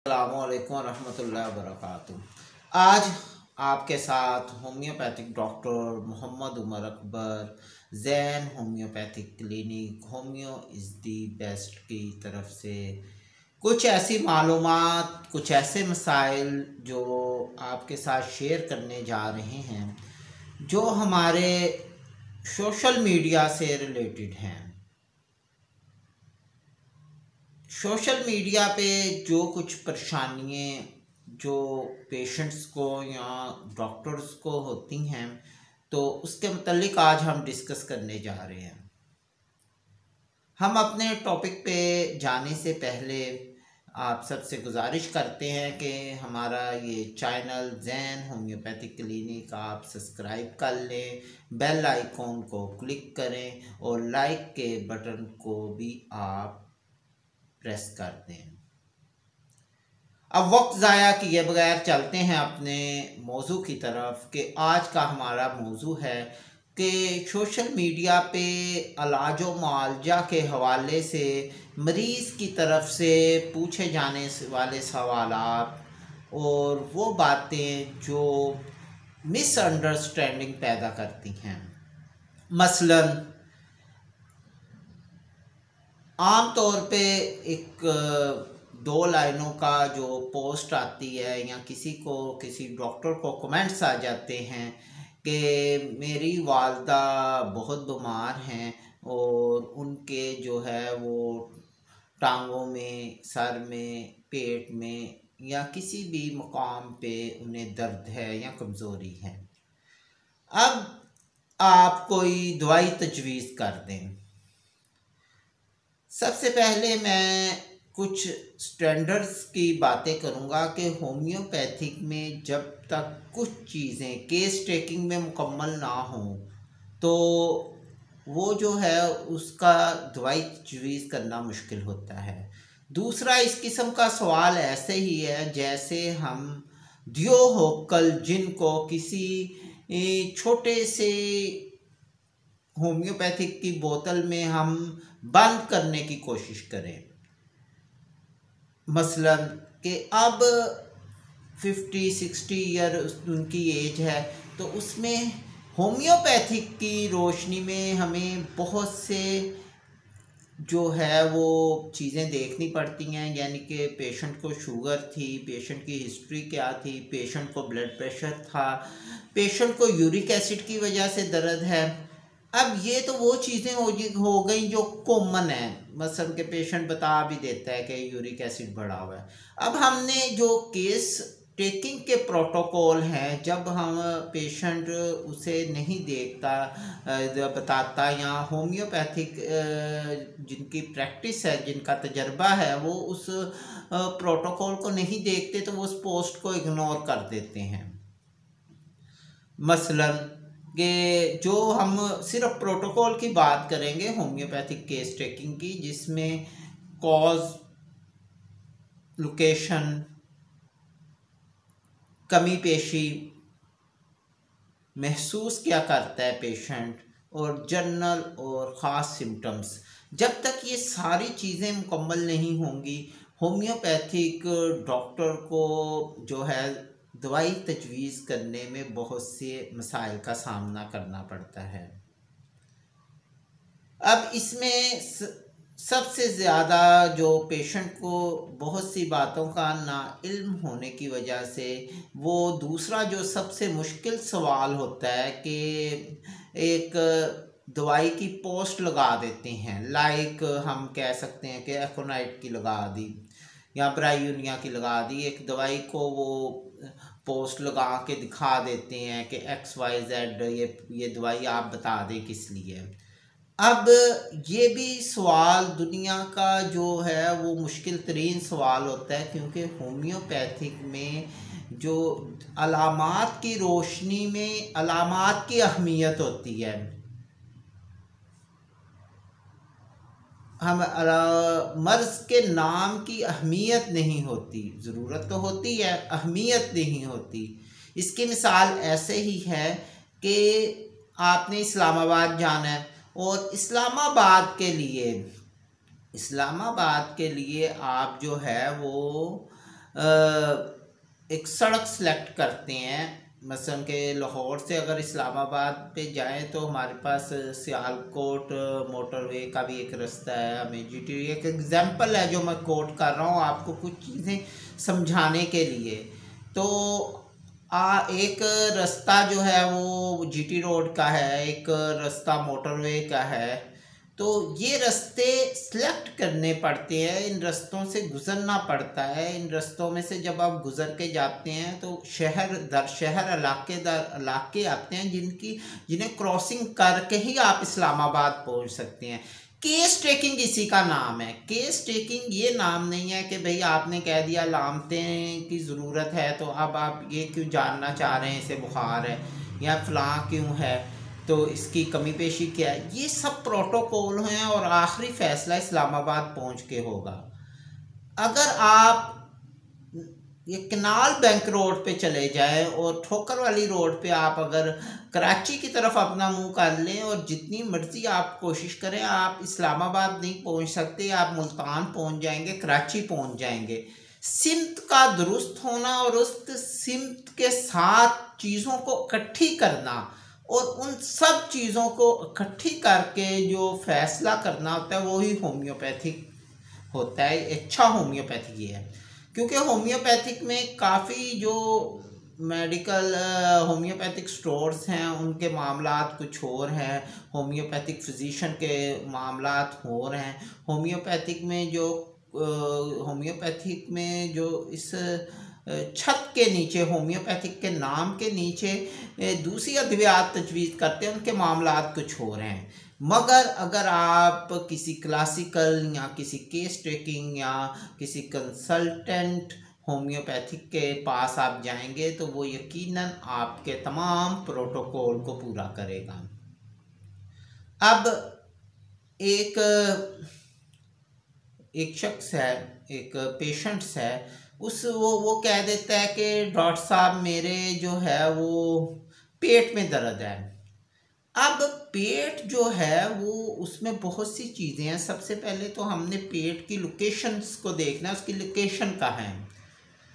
अस्सलामुअलैकुम रहमतुल्लाहि वबरकातुहू। आज आपके साथ homeopathic doctor Mohammad Umar Akbar Jain homeopathic clinic homeo is the best की तरफ से कुछ ऐसी मालूमात, कुछ ऐसे मसाइल जो आपके साथ शेयर करने जा रहे हैं जो हमारे सोशल मीडिया से रिलेटेड हैं। सोशल मीडिया पे जो कुछ परेशानियाँ जो पेशेंट्स को या डॉक्टर्स को होती हैं, तो उसके मुतालिक आज हम डिस्कस करने जा रहे हैं। हम अपने टॉपिक पे जाने से पहले आप सबसे गुजारिश करते हैं कि हमारा ये चैनल जैन होम्योपैथिक क्लिनिक आप सब्सक्राइब कर लें, बेल आइकॉन को क्लिक करें और लाइक के बटन को भी आप प्रेस कर दें। अब वक्त ज़ाया किए बगैर चलते हैं अपने मौजू की तरफ कि आज का हमारा मौजू है कि सोशल मीडिया पे इलाज व मुआवजा के हवाले से मरीज़ की तरफ से पूछे जाने वाले सवालात और वो बातें जो मिसअंडरस्टैंडिंग पैदा करती हैं। मसलन आम तौर पे एक दो लाइनों का जो पोस्ट आती है या किसी डॉक्टर को कमेंट्स आ जाते हैं कि मेरी वालदा बहुत बीमार हैं और उनके जो है वो टांगों में, सर में, पेट में या किसी भी मकाम पे उन्हें दर्द है या कमज़ोरी है। अब आप कोई दवाई तजवीज़ कर दें। सबसे पहले मैं कुछ स्टैंडर्ड्स की बातें करूंगा कि होम्योपैथिक में जब तक कुछ चीज़ें केस टेकिंग में मुकम्मल ना हों तो वो जो है उसका दवाई तजवीज़ करना मुश्किल होता है। दूसरा, इस किस्म का सवाल ऐसे ही है जैसे हम दियो होकल जिनको किसी छोटे से होम्योपैथिक की बोतल में हम बंद करने की कोशिश करें। मसलन कि अब 50-60 ईयर उनकी एज है, तो उसमें होम्योपैथिक की रोशनी में हमें बहुत से जो है वो चीज़ें देखनी पड़ती हैं। यानी कि पेशेंट को शुगर थी, पेशेंट की हिस्ट्री क्या थी, पेशेंट को ब्लड प्रेशर था, पेशेंट को यूरिक एसिड की वजह से दर्द है। अब ये तो वो चीज़ें हो गई जो कॉमन है। मसलन के पेशेंट बता भी देता है कि यूरिक एसिड बढ़ा हुआ है। अब हमने जो केस टेकिंग के प्रोटोकॉल हैं, जब हम पेशेंट उसे नहीं देखता, बताता या होम्योपैथिक जिनकी प्रैक्टिस है, जिनका तजर्बा है, वो उस प्रोटोकॉल को नहीं देखते तो वो उस पोस्ट को इग्नोर कर देते हैं। मसलन कि जो हम सिर्फ प्रोटोकॉल की बात करेंगे होम्योपैथिक केस टेकिंग की, जिसमें कॉज, लोकेशन, कमी पेशी, महसूस क्या करता है पेशेंट और जनरल और ख़ास सिम्टम्स, जब तक ये सारी चीज़ें मुकम्मल नहीं होंगी होम्योपैथिक डॉक्टर को जो है दवाई तजवीज़ करने में बहुत से मसाइल का सामना करना पड़ता है। अब इसमें सबसे ज़्यादा जो पेशेंट को बहुत सी बातों का ना इल्म होने की वजह से वो दूसरा जो सबसे मुश्किल सवाल होता है कि एक दवाई की पोस्ट लगा देते हैं। लाइक हम कह सकते हैं कि एकोनाइट की लगा दी या ब्रायूनिया की लगा दी। एक दवाई को वो पोस्ट लगा के दिखा देते हैं कि XYZ ये दवाई आप बता दें किस लिए। अब ये भी सवाल दुनिया का जो है वो मुश्किल तरीन सवाल होता है, क्योंकि होम्योपैथिक में जो अलामात की रोशनी में अलामात की अहमियत होती है। हम मर्ज़ के नाम की अहमियत नहीं होती, ज़रूरत तो होती है, अहमियत नहीं होती। इसकी मिसाल ऐसे ही है कि आपने इस्लामाबाद जाना है और इस्लामाबाद के लिए आप जो है वो एक सड़क सेलेक्ट करते हैं, मसलन के लाहौर से अगर इस्लामाबाद पे जाएं तो हमारे पास सियालकोट मोटरवे का भी एक रास्ता है, हमें जीटी, एक एग्जांपल है जो मैं कोट कर रहा हूँ आपको कुछ चीज़ें समझाने के लिए। तो एक रास्ता जो है वो जीटी रोड का है, एक रास्ता मोटरवे का है। तो ये रास्ते सिलेक्ट करने पड़ते हैं, इन रास्तों से गुज़रना पड़ता है। इन रास्तों में से जब आप गुज़र के जाते हैं तो शहर दर शहर, इलाके दर इलाके आते हैं जिन्हें क्रॉसिंग करके ही आप इस्लामाबाद पहुंच सकते हैं। केस टेकिंग इसी का नाम है। केस टेकिंग ये नाम नहीं है कि भाई आपने कह दिया लामते की ज़रूरत है तो अब आप ये क्यों जानना चाह रहे हैं, इसे बुखार है या फलां क्यों है, तो इसकी कमी पेशी क्या है। ये सब प्रोटोकॉल हैं और आखिरी फैसला इस्लामाबाद पहुंच के होगा। अगर आप ये कनाल बैंक रोड पे चले जाएं और ठोकर वाली रोड पे आप अगर कराची की तरफ अपना मुंह कर लें और जितनी मर्जी आप कोशिश करें, आप इस्लामाबाद नहीं पहुंच सकते। आप मुल्तान पहुंच जाएंगे, कराची पहुंच जाएंगे। सिमत का दुरुस्त होना और उस सिमत के साथ चीज़ों को इकट्ठी करना और उन सब चीज़ों को इकट्ठी करके जो फैसला करना होता है वही होम्योपैथिक होता है। अच्छा होम्योपैथिक ये है, क्योंकि होम्योपैथिक में काफ़ी जो मेडिकल होम्योपैथिक स्टोर्स हैं उनके मामलात कुछ और हैं, होम्योपैथिक फिजिशियन के मामलात और हैं। होम्योपैथिक में जो इस छत के नीचे, होम्योपैथिक के नाम के नीचे दूसरी अद्वियात तजवीज़ करते हैं, उनके मामलात कुछ हो रहे हैं। मगर अगर आप किसी क्लासिकल या किसी केस टेकिंग या किसी कंसल्टेंट होम्योपैथिक के पास आप जाएंगे तो वो यकीनन आपके तमाम प्रोटोकॉल को पूरा करेगा। अब एक शख्स है, एक पेशेंट्स है, वो कह देता है कि डॉक्टर साहब मेरे जो है वो पेट में दर्द है। अब पेट जो है वो उसमें बहुत सी चीज़ें हैं। सबसे पहले तो हमने पेट की लोकेशंस को देखना है, उसकी लोकेशन कहाँ है।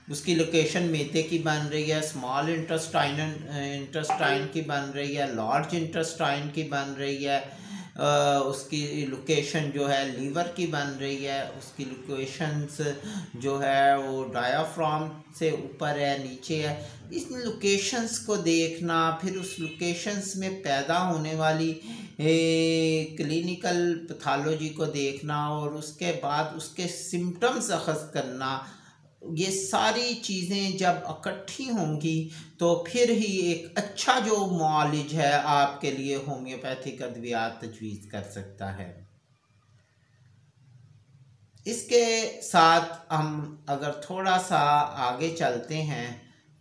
उसकी लोकेशन मेदे की बन रही है, स्मॉल इंटेस्टाइन की बन रही है, लार्ज इंटेस्टाइन की बन रही है, उसकी लोकेशन जो है लीवर की बन रही है, उसकी लोकेशंस जो है वो डायाफ्राम से ऊपर है, नीचे है। इस लोकेशंस को देखना, फिर उस लोकेशंस में पैदा होने वाली क्लिनिकल पैथोलॉजी को देखना और उसके बाद उसके सिम्टम्स अखज़ करना, ये सारी चीज़ें जब इकट्ठी होंगी तो फिर ही एक अच्छा जो मुआलिज है आपके लिए होम्योपैथिक अद्वियात तजवीज़ कर सकता है। इसके साथ हम अगर थोड़ा सा आगे चलते हैं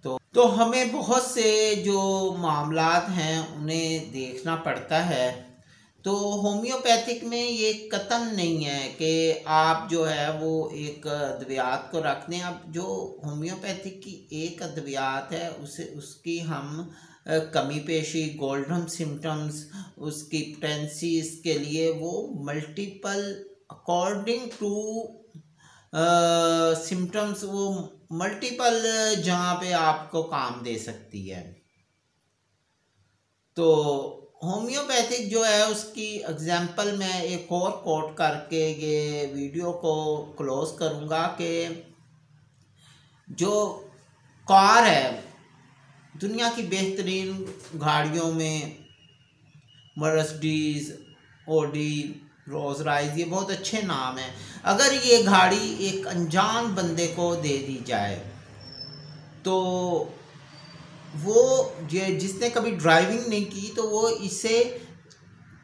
तो हमें बहुत से जो मामलात हैं उन्हें देखना पड़ता है। तो होम्योपैथिक में ये कतन नहीं है कि आप जो है वो एक अद्वियात को रख दें। अब जो होम्योपैथिक की एक अद्वियात है उसकी हम कमी पेशी, गोल्डन सिम्टम्स, उसकी पोटेंसी, इसके लिए वो मल्टीपल अकॉर्डिंग टू सिम्टम्स वो मल्टीपल जहाँ पे आपको काम दे सकती है। तो होम्योपैथिक जो है उसकी एग्जांपल मैं एक और कोट करके ये वीडियो को क्लोज करूँगा कि जो कार है, दुनिया की बेहतरीन गाड़ियों में मर्सिडीज, ऑडी, रोल्स रॉयस, ये बहुत अच्छे नाम हैं। अगर ये गाड़ी एक अनजान बंदे को दे दी जाए तो वो जिसने कभी ड्राइविंग नहीं की तो वो इसे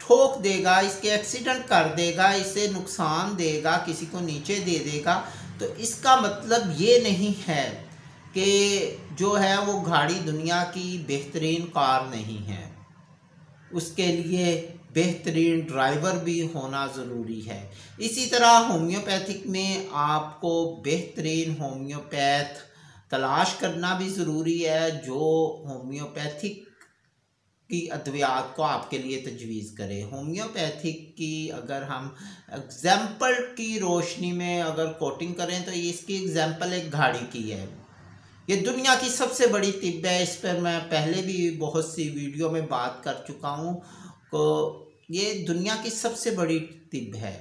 ठोक देगा, इसके एक्सीडेंट कर देगा, इसे नुकसान देगा, किसी को नीचे दे देगा। तो इसका मतलब ये नहीं है कि जो है वो गाड़ी दुनिया की बेहतरीन कार नहीं है। उसके लिए बेहतरीन ड्राइवर भी होना ज़रूरी है। इसी तरह होम्योपैथिक में आपको बेहतरीन होम्योपैथ तलाश करना भी ज़रूरी है जो होम्योपैथिक की अद्वियात को आपके लिए तजवीज़ करे। होम्योपैथिक की अगर हम एग्ज़ाम्पल की रोशनी में अगर कोटिंग करें तो इसकी एग्ज़ाम्पल एक घाड़ी की है। ये दुनिया की सबसे बड़ी तिब्ब है। इस पर मैं पहले भी बहुत सी वीडियो में बात कर चुका हूँ। तो ये दुनिया की सबसे बड़ी तिब्ब है,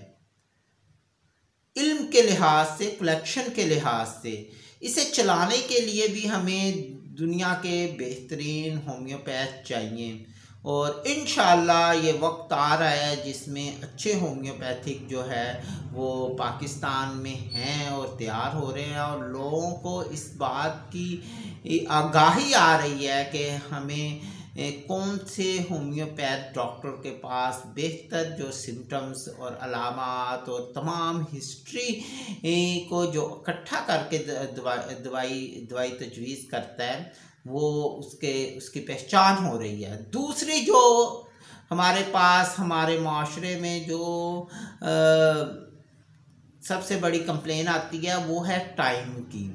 इल्म के लिहाज से, कलेक्शन के लिहाज से। इसे चलाने के लिए भी हमें दुनिया के बेहतरीन होम्योपैथ चाहिए और इंशाअल्लाह ये वक्त आ रहा है जिसमें अच्छे होम्योपैथिक जो है वो पाकिस्तान में हैं और तैयार हो रहे हैं और लोगों को इस बात की आगाही आ रही है कि हमें कौन से होम्योपैथ डॉक्टर के पास बेहतर जो सिम्टम्स और अलामात और तमाम हिस्ट्री को जो इकट्ठा करके दवाई तजवीज़ करता है वो उसकी पहचान हो रही है। दूसरी जो हमारे पास हमारे माशरे में जो सबसे बड़ी कंप्लेन आती है वो है टाइम की।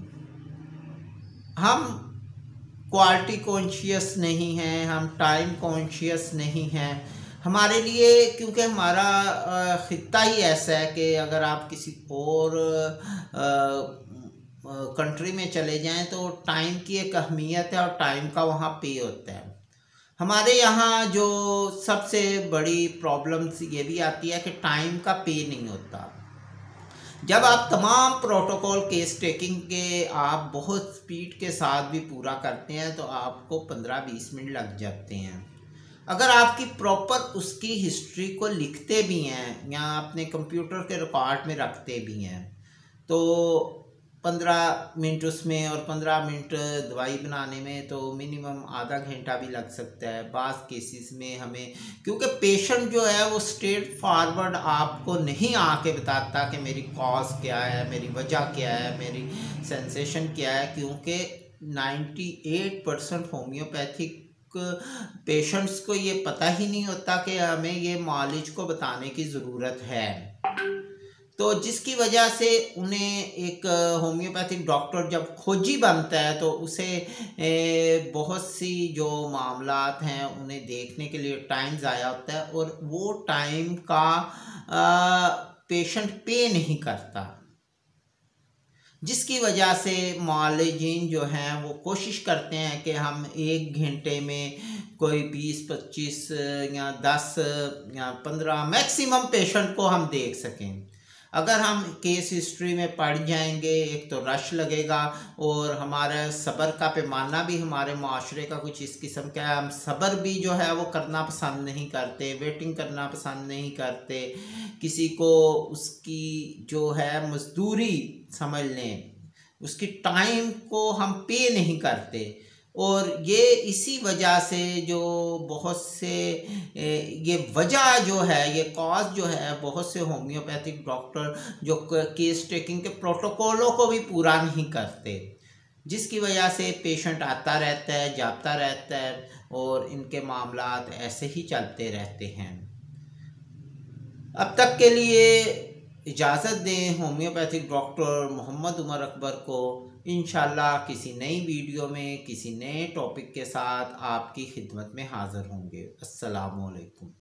हम क्वालिटी कॉन्शियस नहीं हैं, हम टाइम कॉन्शियस नहीं हैं। हमारे लिए क्योंकि हमारा ख़ित्ता ही ऐसा है कि अगर आप किसी और कंट्री में चले जाएं तो टाइम की एक अहमियत है और टाइम का वहाँ पे होता है। हमारे यहाँ जो सबसे बड़ी प्रॉब्लम्स ये भी आती है कि टाइम का पे नहीं होता। जब आप तमाम प्रोटोकॉल केस टेकिंग के आप बहुत स्पीड के साथ भी पूरा करते हैं तो आपको 15-20 मिनट लग जाते हैं। अगर आपकी प्रॉपर उसकी हिस्ट्री को लिखते भी हैं या अपने कंप्यूटर के रिकॉर्ड में रखते भी हैं तो 15 मिनट उसमें और 15 मिनट दवाई बनाने में तो मिनिमम आधा घंटा भी लग सकता है। बाज़ केसेस में हमें, क्योंकि पेशेंट जो है वो स्ट्रेट फॉरवर्ड आपको नहीं आके बताता कि मेरी कॉज क्या है, मेरी वजह क्या है, मेरी सेंसेशन क्या है, क्योंकि 98% होम्योपैथिक पेशेंट्स को ये पता ही नहीं होता कि हमें ये मालिज को बताने की ज़रूरत है। तो जिसकी वजह से उन्हें एक होम्योपैथिक डॉक्टर जब खोजी बनता है तो उसे बहुत सी जो मामलात हैं उन्हें देखने के लिए टाइम ज़ाया होता है और वो टाइम का पेशेंट पे नहीं करता, जिसकी वजह से मालिजीन जो हैं वो कोशिश करते हैं कि हम 1 घंटे में कोई 20-25 या 10 या 15 मैक्सिमम पेशेंट को हम देख सकें। अगर हम केस हिस्ट्री में पढ़ जाएंगे एक तो रश लगेगा और हमारा सब्र का पैमाना भी हमारे माशरे का कुछ इस किस्म का है। हम सब्र भी जो है वो करना पसंद नहीं करते, वेटिंग करना पसंद नहीं करते, किसी को उसकी जो है मजदूरी समझ लें, उसकी टाइम को हम पे नहीं करते। और ये इसी वजह से जो बहुत से ये वजह जो है, ये कॉज जो है, बहुत से होम्योपैथिक डॉक्टर जो केस टेकिंग के प्रोटोकॉलों को भी पूरा नहीं करते, जिसकी वजह से पेशेंट आता रहता है, जाता रहता है और इनके मामलात ऐसे ही चलते रहते हैं। अब तक के लिए इजाज़त दें होम्योपैथिक डॉक्टर मोहम्मद उमर अकबर को। इंशाल्लाह किसी नई वीडियो में किसी नए टॉपिक के साथ आपकी खिदमत में हाज़िर होंगे। अस्सलामु अलैकुम।